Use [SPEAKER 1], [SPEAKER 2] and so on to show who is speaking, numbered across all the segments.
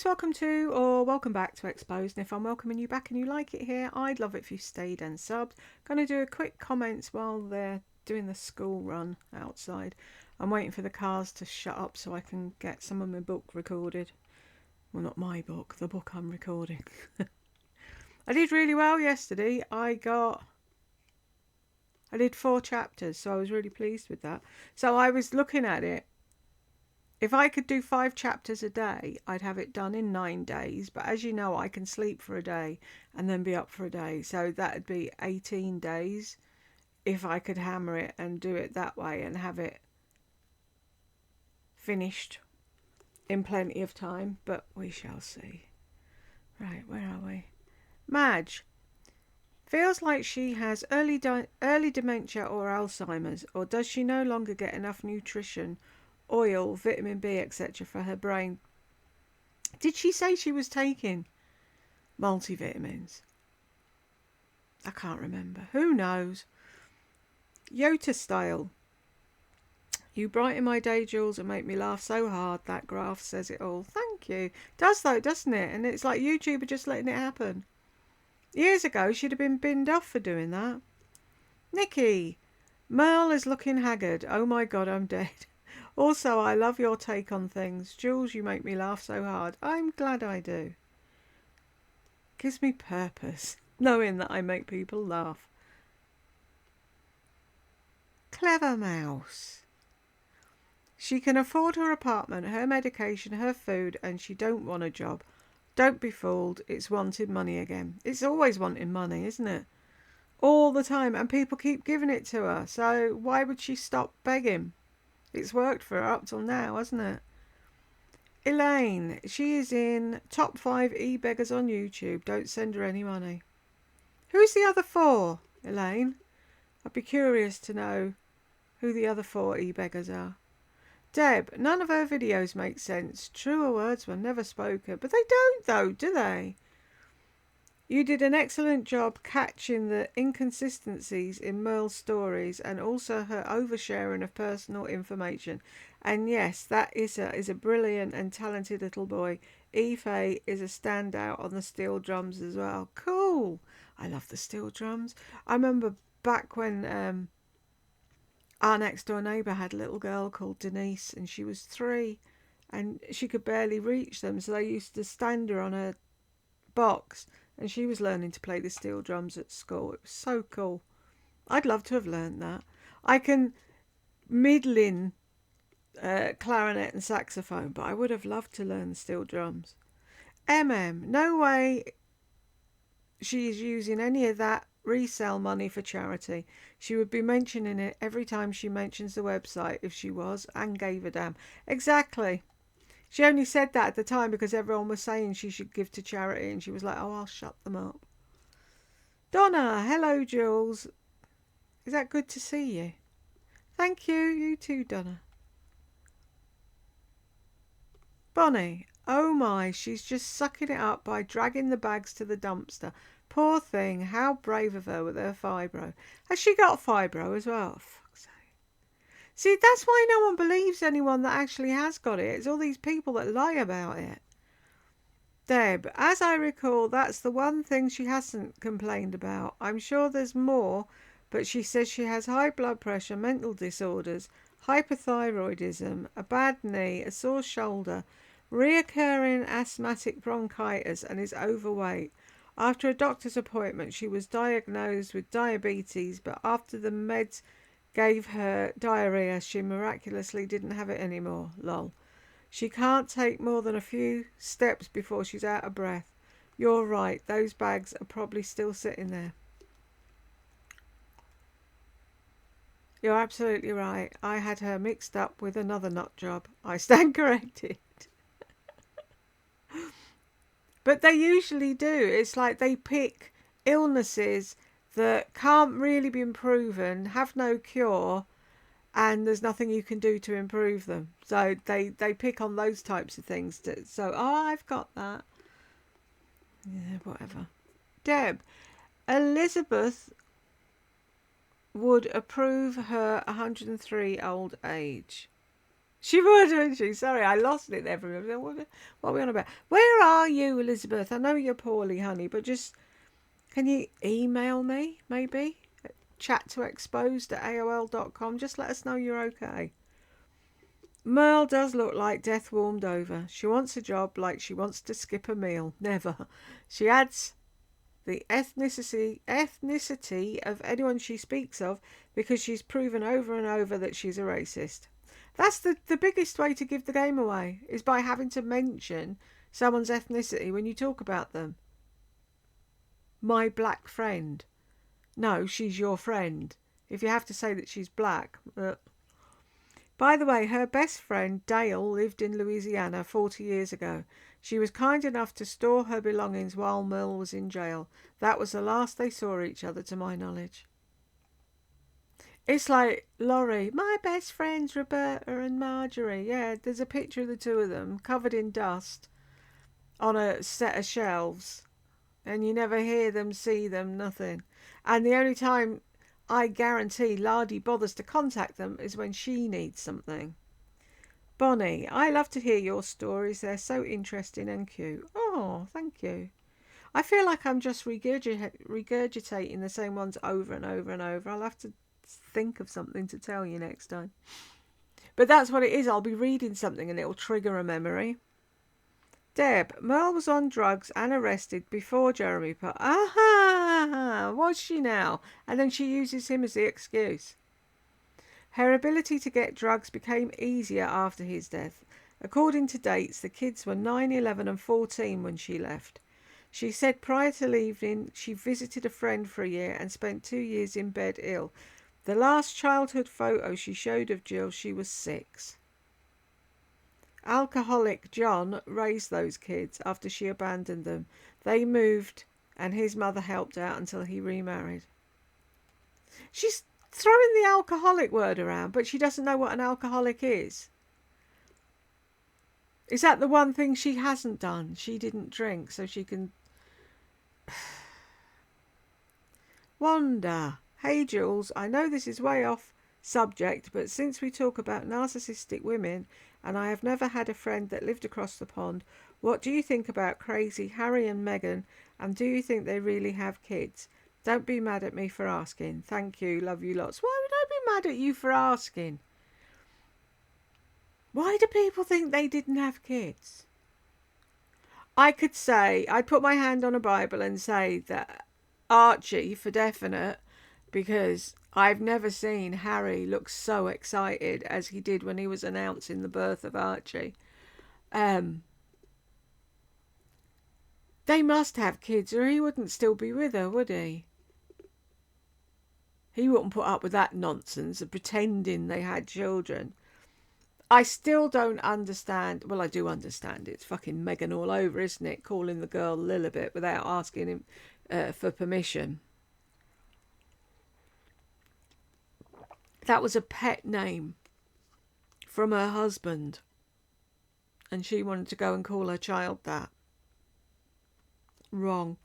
[SPEAKER 1] guys, welcome back to Exposed. And if I'm welcoming you back and you like it here, I'd love it if you stayed and subbed. Gonna do a quick comments while they're doing the school run outside. I'm waiting for the cars to shut up so I can get some of my book recorded. Well, not my book, the book I'm recording. I did really well yesterday. I did 4 chapters, so I was really pleased with that. So I was looking at it. If I could do 5 chapters a day, I'd have it done in 9 days. But as you know, I can sleep for a day and then be up for a day. So that'd be 18 days if I could hammer it and do it that way and have it finished in plenty of time. But we shall see. Right, where are we? Madge feels like she has early dementia or Alzheimer's, or does she no longer get enough nutrition, oil, vitamin B, etc. for her brain? Did she say she was taking multivitamins? I can't remember. Who knows? Yota style. You brighten my day, Jules, and make me laugh so hard. That graph says it all. Thank you. Does though, doesn't it? And it's like YouTube are just letting it happen. Years ago, she'd have been binned off for doing that. Nikki. Merle is looking haggard. Oh my God, I'm dead. Also, I love your take on things. Jules, you make me laugh so hard. I'm glad I do. Gives me purpose, knowing that I make people laugh. Clever mouse. She can afford her apartment, her medication, her food, and she don't want a job. Don't be fooled. It's wanting money again. It's always wanting money, isn't it? All the time, and people keep giving it to her. So why would she stop begging? It's worked for her up till now, hasn't it? Elaine, she is in top 5 e-beggars on YouTube. Don't send her any money. Who's the other 4, Elaine? I'd be curious to know who the other 4 e-beggars are. Deb, none of her videos make sense. Truer words were never spoken. But they don't though, do they? You did an excellent job catching the inconsistencies in Merle's stories and also her oversharing of personal information. And yes, that is a brilliant and talented little boy. Ife is a standout on the steel drums as well. Cool. I love the steel drums. I remember back when our next door neighbour had a little girl called Denise, and she was 3 and she could barely reach them. So they used to stand her on a box and she was learning to play the steel drums at school. It was so cool. I'd love to have learned that. I can middling clarinet and saxophone, but I would have loved to learn the steel drums. No way she is using any of that resale money for charity. She would be mentioning it every time she mentions the website if she was, and gave a damn. Exactly. She only said that at the time because everyone was saying she should give to charity, and she was like, oh, I'll shut them up. Donna, hello, Jules. Is that good to see you? Thank you. You too, Donna. Bonnie, oh my, she's just sucking it up by dragging the bags to the dumpster. Poor thing, how brave of her with her fibro. Has she got fibro as well? Fuck's sake. See, that's why no one believes anyone that actually has got it. It's all these people that lie about it. Deb, as I recall, that's the one thing she hasn't complained about. I'm sure there's more, but she says she has high blood pressure, mental disorders, hypothyroidism, a bad knee, a sore shoulder, reoccurring asthmatic bronchitis, and is overweight. After a doctor's appointment, she was diagnosed with diabetes, but after the meds gave her diarrhea, she miraculously didn't have it anymore. Lol. She can't take more than a few steps before she's out of breath. You're right, those bags are probably still sitting there. You're absolutely right. I had her mixed up with another nut job. I stand corrected. But they usually do. It's like they pick illnesses that can't really be proven, have no cure, and there's nothing you can do to improve them. So they pick on those types of things. So, I've got that. Yeah, whatever. Deb, Elizabeth would approve her 103 old age. She would, wouldn't she? Sorry, I lost it there for a minute. What are we on about? Where are you, Elizabeth? I know you're poorly, honey, but just can you email me, maybe? Chat to exposed at AOL.com. Just let us know you're okay. Merle does look like death warmed over. She wants a job like she wants to skip a meal. Never. She adds the ethnicity of anyone she speaks of because she's proven over and over that she's a racist. That's the biggest way to give the game away, is by having to mention someone's ethnicity when you talk about them. My black friend. No, she's your friend. If you have to say that she's black. By the way, her best friend Dale lived in Louisiana 40 years ago. She was kind enough to store her belongings while Merle was in jail. That was the last they saw each other, to my knowledge. It's like Laurie, my best friends Roberta and Marjorie. Yeah, there's a picture of the two of them covered in dust on a set of shelves, and you never hear them, see them, nothing. And the only time I guarantee Lardy bothers to contact them is when she needs something. Bonnie, I love to hear your stories. They're so interesting and cute. Oh, thank you. I feel like I'm just regurgitating the same ones over and over and over. I'll have to think of something to tell you next time. But that's what it is. I'll be reading something and it'll trigger a memory. Deb, Merle was on drugs and arrested before Jeremy put. Aha! Was she now? And then she uses him as the excuse. Her ability to get drugs became easier after his death. According to dates, the kids were 9, 11 and 14 when she left. She said prior to leaving, she visited a friend for a year and spent 2 years in bed ill. The last childhood photo she showed of Jill, she was 6. Alcoholic John raised those kids after she abandoned them. They moved and his mother helped out until he remarried. She's throwing the alcoholic word around, but she doesn't know what an alcoholic is. Is that the one thing she hasn't done? She didn't drink, so she can... Wanda. Hey Jules, I know this is way off subject, but since we talk about narcissistic women, and I have never had a friend that lived across the pond, what do you think about crazy Harry and Meghan, and do you think they really have kids? Don't be mad at me for asking. Thank you, love you lots. Why would I be mad at you for asking? Why do people think they didn't have kids? I could say, I'd put my hand on a Bible and say that Archie, for definite, because I've never seen Harry look so excited as he did when he was announcing the birth of Archie. They must have kids or he wouldn't still be with her, would he? He wouldn't put up with that nonsense of pretending they had children. I still don't understand. Well, I do understand. It's fucking Meghan all over, isn't it? Calling the girl Lilibet without asking him for permission. That was a pet name from her husband. And she wanted to go and call her child that. Wrong.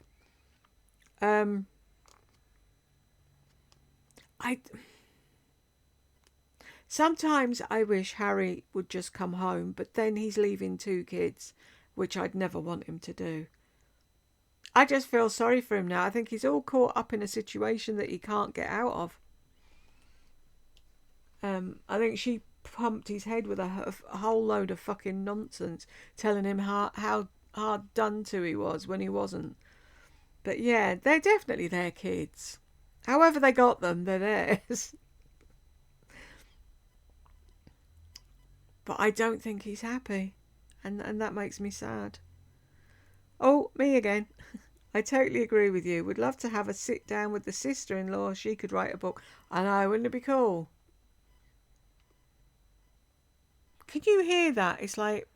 [SPEAKER 1] Sometimes I wish Harry would just come home, but then he's leaving 2 kids, which I'd never want him to do. I just feel sorry for him now. I think he's all caught up in a situation that he can't get out of. I think she pumped his head with a whole load of fucking nonsense, telling him how hard done to he was when he wasn't. But yeah, they're definitely their kids. However they got them, they're theirs. But I don't think he's happy. And that makes me sad. Oh, me again. I totally agree with you. Would love to have a sit down with the sister-in-law. She could write a book. I know, wouldn't it be cool? Can you hear that? It's like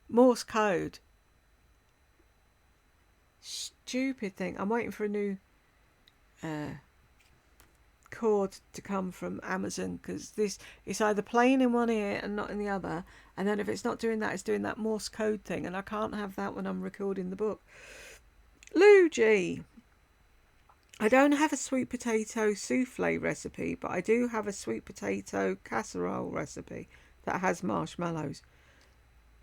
[SPEAKER 1] Morse code. Stupid thing. I'm waiting for a new cord to come from Amazon, because it's either playing in one ear and not in the other, and then if it's not doing that, it's doing that Morse code thing, and I can't have that when I'm recording the book. Luigi, I don't have a sweet potato souffle recipe, but I do have a sweet potato casserole recipe that has marshmallows,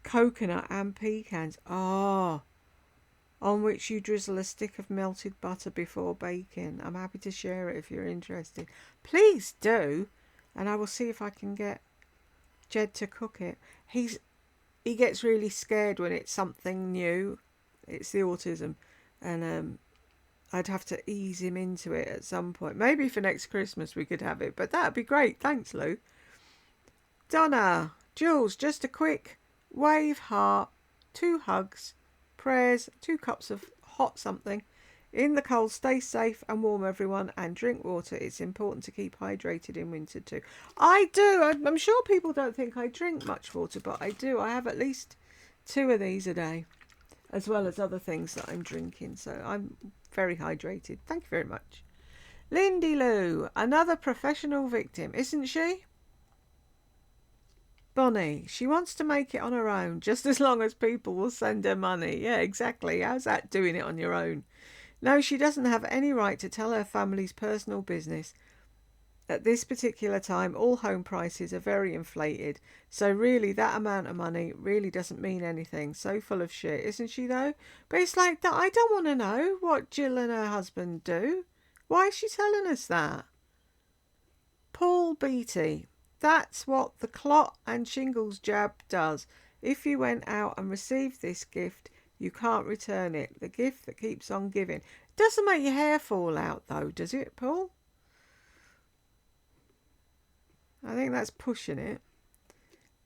[SPEAKER 1] coconut and pecans. Oh, on which you drizzle a stick of melted butter before baking. I'm happy to share it if you're interested. Please do, and I will see if I can get Jed to cook it. He gets really scared when it's something new. It's the autism, and I'd have to ease him into it at some point. Maybe for next Christmas we could have it, but that'd be great. Thanks, Lou. Donna, Jules, just a quick wave heart, 2 hugs, prayers, 2 cups of hot something. In the cold, stay safe and warm, everyone, and drink water. It's important to keep hydrated in winter too. I do. I'm sure people don't think I drink much water, but I do. I have at least 2 of these a day, as well as other things that I'm drinking. So I'm very hydrated. Thank you very much. Lindy Lou, another professional victim, isn't she? Bonnie, she wants to make it on her own, just as long as people will send her money. Yeah, exactly. How's that doing it on your own? No, she doesn't have any right to tell her family's personal business. At this particular time, all home prices are very inflated. So really, that amount of money really doesn't mean anything. So full of shit, isn't she though? But it's like that. I don't want to know what Jill and her husband do. Why is she telling us that? Paul Beattie. That's what the clot and shingles jab does. If you went out and received this gift, you can't return it. The gift that keeps on giving. It doesn't make your hair fall out though, does it, Paul? I think that's pushing it.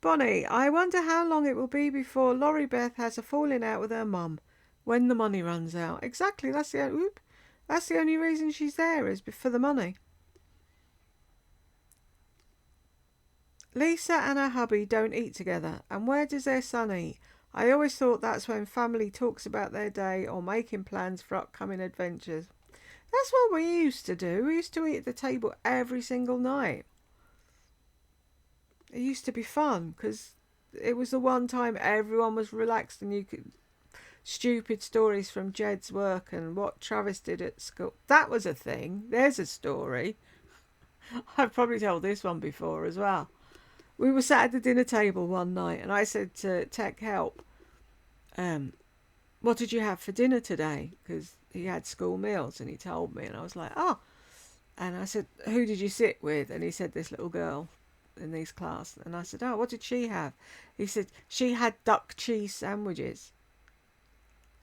[SPEAKER 1] Bonnie, I wonder how long it will be before Laurie Beth has a falling out with her mum when the money runs out. Exactly, that's the only reason she's there is for the money. Lisa and her hubby don't eat together, and where does their son eat? I always thought that's when family talks about their day or making plans for upcoming adventures. That's what we used to do. We used to eat at the table every single night. It used to be fun because it was the one time everyone was relaxed and you could stupid stories from Jed's work and what Travis did at school. That was a thing. There's a story. I've probably told this one before as well. We were sat at the dinner table one night and I said to Tech Help, what did you have for dinner today? Because he had school meals and he told me and I was like, oh. And I said, who did you sit with? And he said, this little girl in this class. And I said, oh, what did she have? He said, she had duck cheese sandwiches.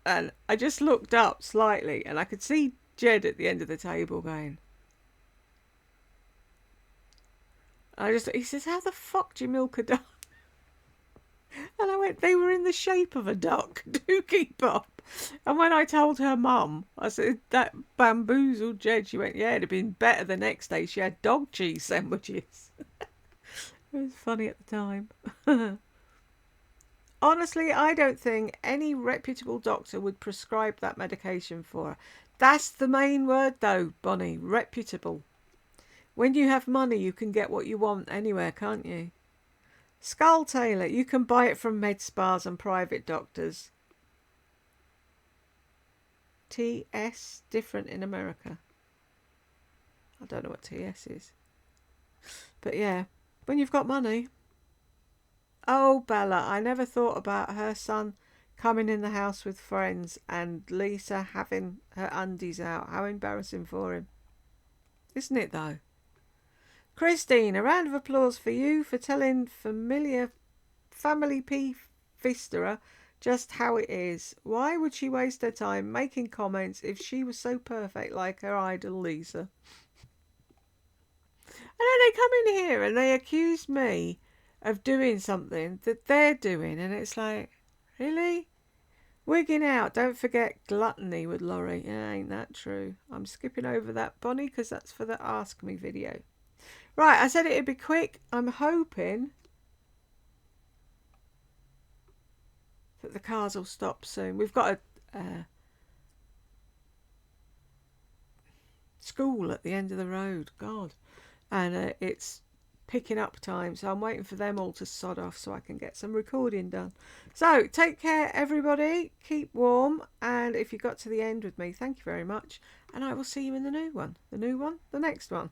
[SPEAKER 1] And I just looked up slightly and I could see Jed at the end of the table going. He says, how the fuck do you milk a duck? And I went, they were in the shape of a duck. Do keep up. And when I told her mum, I said, that bamboozled Jed. She went, yeah, it'd have been better the next day. She had dog cheese sandwiches. It was funny at the time. Honestly, I don't think any reputable doctor would prescribe that medication for her. That's the main word though, Bonnie, reputable. When you have money, you can get what you want anywhere, can't you? Skull Taylor, you can buy it from med spas and private doctors. TS, different in America. I don't know what TS is. But yeah, when you've got money. Oh, Bella, I never thought about her son coming in the house with friends and Lisa having her undies out. How embarrassing for him. Isn't it though? Christine, a round of applause for you for telling family P. Fisterer just how it is. Why would she waste her time making comments if she was so perfect like her idol Lisa? And then they come in here and they accuse me of doing something that they're doing, and it's like, really? Wigging out. Don't forget gluttony with Laurie. Yeah, ain't that true? I'm skipping over that, Bonnie, because that's for the Ask Me video. Right, I said it'd be quick. I'm hoping that the cars will stop soon. We've got a school at the end of the road. God. And it's picking up time, so I'm waiting for them all to sod off so I can get some recording done. So take care, everybody. Keep warm, and if you got to the end with me, thank you very much, and I will see you in the new one, the next one.